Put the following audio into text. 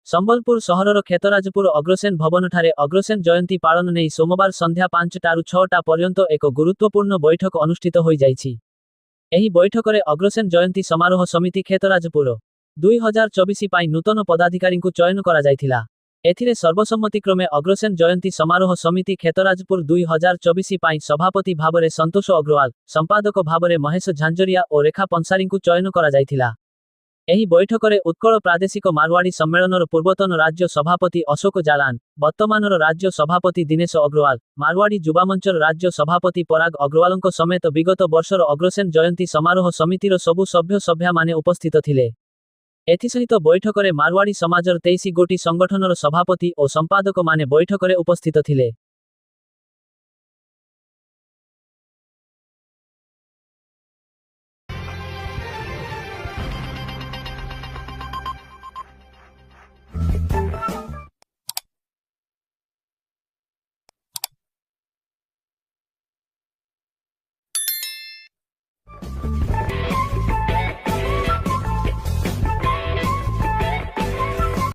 ସମ୍ବଲପୁର ସହରର କ୍ଷେତରାଜପୁର ଅଗ୍ରସେନ ଭବନଠାରେ ଅଗ୍ରସେନ ଜୟନ୍ତୀ ପାଳନ ନେଇ ସୋମବାର ସନ୍ଧ୍ୟା 5ଟାରୁ 6ଟା ପର୍ଯ୍ୟନ୍ତ ଏକ ଗୁରୁତ୍ୱପୂର୍ଣ୍ଣ ବୈଠକ ଅନୁଷ୍ଠିତ ହୋଇଯାଇଛି। ଏହି ବୈଠକରେ ଅଗ୍ରସେନ ଜୟନ୍ତୀ ସମାରୋହ ସମିତି କ୍ଷେତରାଜପୁର 2024 ପାଇଁ ନୂତନ ପଦାଧିକାରୀଙ୍କୁ ଚୟନ କରାଯାଇଥିଲା। ଏଥିରେ ସର୍ବସମ୍ମତିକ୍ରମେ ଅଗ୍ରସେନ ଜୟନ୍ତୀ ସମାରୋହ ସମିତି କ୍ଷେତରାଜପୁର 2024 ପାଇଁ ସଭାପତି ଭାବରେ ସନ୍ତୋଷ ଅଗ୍ରୱାଲ, ସମ୍ପାଦକ ଭାବରେ ମହେଶ ଝାଞ୍ଜରିଆ ଓ ରେଖା ପନ୍ସାରୀଙ୍କୁ ଚୟନ କରାଯାଇଥିଲା। ଏହି ବୈଠକରେ ଉତ୍କଳ ପ୍ରାଦେଶିକ ମାରୱାଡ଼ି ସମ୍ମେଳନର ପୂର୍ବତନ ରାଜ୍ୟ ସଭାପତି ଅଶୋକ ଜାଲାନ, ବର୍ତ୍ତମାନର ରାଜ୍ୟ ସଭାପତି ଦିନେଶ ଅଗ୍ରୱାଲ, ମାରୱାଡ଼ି ଯୁବାମଞ୍ଚର ରାଜ୍ୟ ସଭାପତି ପରାଗ ଅଗ୍ରୱାଲଙ୍କ ସମେତ ବିଗତ ବର୍ଷର ଅଗ୍ରସେନ ଜୟନ୍ତୀ ସମାରୋହ ସମିତିର ସବୁ ସଭ୍ୟ ସଭ୍ୟାମାନେ ଉପସ୍ଥିତ ଥିଲେ। ଏଥିସହିତ ବୈଠକରେ ମାରୱାଡ଼ି ସମାଜର 23 ଗୋଟି ସଂଗଠନର ସଭାପତି ଓ ସମ୍ପାଦକମାନେ ବୈଠକରେ ଉପସ୍ଥିତ ଥିଲେ।